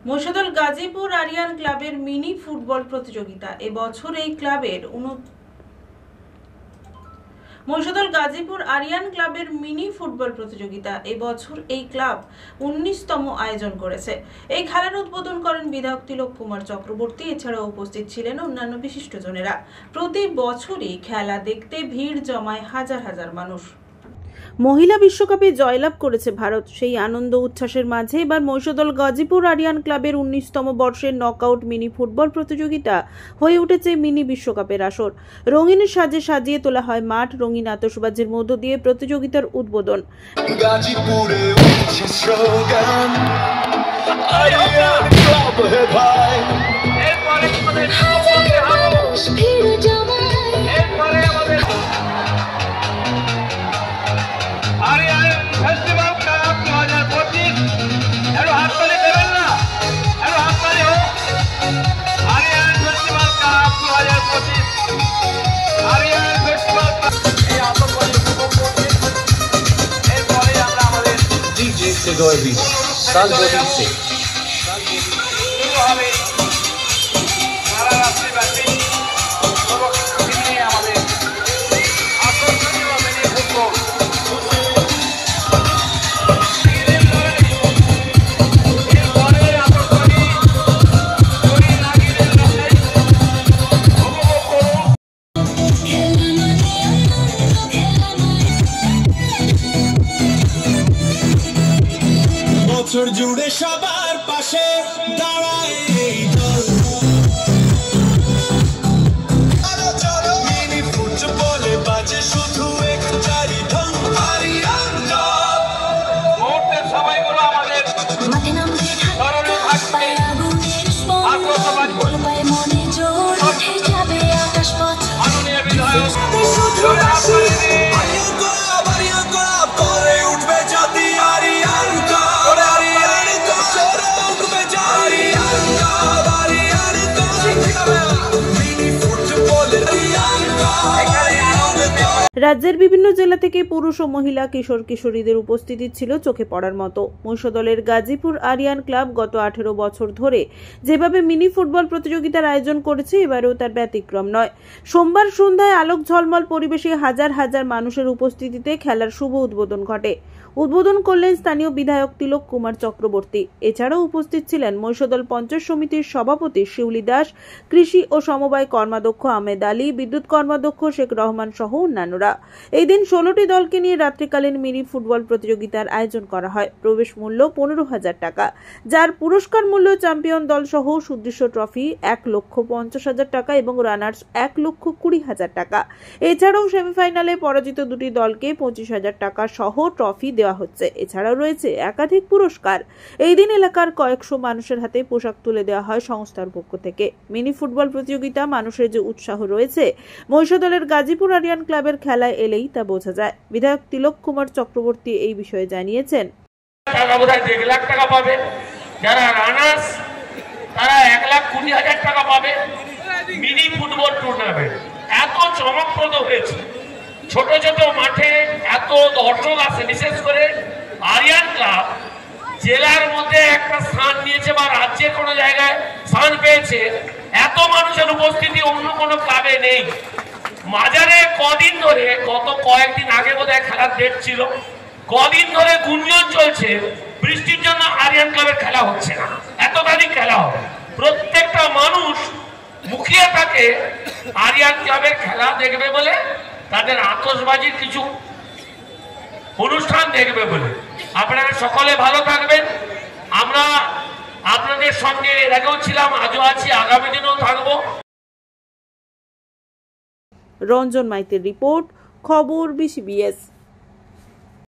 মহিষাদল গাজীপুর আরিয়ান ক্লাবের mini football প্রতিযোগিতা এবছর এই ক্লাবের মহিষাদল গাজীপুর আরিয়ান ক্লাবের মিনি ফুটবল প্রতিযোগিতা এবছর এই ক্লাব 19তম আয়োজন করেছে। এই খেলার উদ্বোধন করেন বিধায়ক তিলক কুমার চক্রবর্তী। এছাড়াও উপস্থিত ছিলেন অন্যান্য বিশিষ্টজনেরা। প্রতি বছরই খেলা দেখতে ভিড় জমায় হাজার হাজার মানুষ। মহিলা বিশ্বকাপে জয়লাভ করেছে ভারত। সেই আনন্দ উচ্ছ্বাসের মাঝে এবার মহিষাদল গাজীপুর আরিয়ান ক্লাবের 19তম বর্ষের নকআউট মিনি ফুটবল প্রতিযোগিতা হয়ে উঠেছে মিনি বিশ্বকাপের আসর। রঙিন সাজে সাজিয়ে তোলা হয় মাঠ। রঙিন আতশবাজির মধ্য দিয়ে প্রতিযোগিতার উদ্বোধন। साल 20 से जुड़े सबार पाशे दाঁড়ায় এই দল। আরো চলো মিনি ফুটবলে বাজে শুধু এক চারি ঢং। আরিয়ান ক্লাব মুহূর্তের সময়গুলো আমাদের মাঠে নামবে স্মরণে থাকবে। আত্মসমাজ বলবাই মনে জোর উঠে যাবে আকাশ পথ। মাননীয় বিধায়ক রাজ্যের বিভিন্ন জেলা থেকে পুরুষ ও মহিলা কিশোর কিশোরীদের উপস্থিতি ছিল চোখে পড়ার মতো। মহিষাদলের গাজীপুর আরিয়ান ক্লাব গত 18 বছর ধরে যেভাবে মিনি ফুটবল প্রতিযোগিতার আয়োজন করেছে, এবারেও তার ব্যতিক্রম নয়। সোমবার সন্ধ্যায় আলোক ঝলমল পরিবেশে হাজার হাজার মানুষের উপস্থিতিতে খেলার শুভ উদ্বোধন ঘটে। উদ্বোধন করলেন স্থানীয় বিধায়ক তিলক কুমার চক্রবর্তী। এছাড়াও উপস্থিত ছিলেন মহিষাদল পঞ্চায়েত সমিতির সভাপতি শিউলি দাস, কৃষি ও সমবায় কর্মাধ্যক্ষ আহমেদ আলী, বিদ্যুৎ কর্মাধ্যক্ষ শেখ রহমান সহ অন্যান্যরা। এই দিন 16টি দলকে নিয়ে রাত্রিকালীন মিনি ফুটবল প্রতিযোগিতার আয়োজন করা হয়। প্রবেশ মূল্য 15,000 টাকা, যার পুরস্কার মূল্য চ্যাম্পিয়ন দল সহ সুদৃশ্য ট্রফি 1,50,000 টাকা এবং রানার্স 1,20,000 টাকা। এছাড়াও সেমিফাইনালে পরাজিত দুটি দলকে 25,000 টাকা সহ ট্রফি দেওয়া হচ্ছে। এছাড়াও রয়েছে একাধিক পুরস্কার। এই দিন এলাকার কয়েকশো মানুষের হাতে পোশাক তুলে দেওয়া হয় সংস্থার পক্ষ থেকে। মিনি ফুটবল প্রতিযোগিতা মানুষের যে উৎসাহ রয়েছে মহিষাদলের গাজীপুর আরিয়ান ক্লাবের খেলায় এলেই তা বোঝা যায়। বিধায়ক তিলক কুমার চক্রবর্তী এই বিষয়ে জানিয়েছেন, দেড় লাখ টাকা পাবে, যারা রানার্স তারা 1,20,000 টাকা পাবে। মিনি ফুটবল টুর্নামেন্ট এত চমকপ্রদ হয়েছে, ছোট ছোট মাঠে এত দর্শক আসে। বিশেষ করে আরিয়ান ক্লাব জেলার মধ্যে একটা স্থান নিয়েছে বা রাজ্যের কোনো জায়গায় স্থান পেয়েছে। এত মানুষের উপস্থিতি অন্য কোনো ক্লাবে নেই। মাজারে কদিন ধরে, গত কয়েকদিন আগে বোধহয় খেলার ডেট ছিল, কদিন ধরে গুঞ্জন চলছে বৃষ্টির জন্য আরিয়ান ক্লাবের খেলা হচ্ছে না। এত তারিখ খেলা হবে, প্রত্যেকটা মানুষ মুখিয়ে থাকে আরিয়ান ক্লাবের খেলা দেখবে বলে, তাদের আতশবাজির কিছু অনুষ্ঠান দেখবে বলে। আপনারা সকলে ভালো থাকবেন। আমরা আপনাদের সঙ্গে এর আগেও ছিলাম, আজও আছি, আগামী দিনেও থাকবো। রঞ্জন মাইতির রিপোর্ট, খবর BCBS।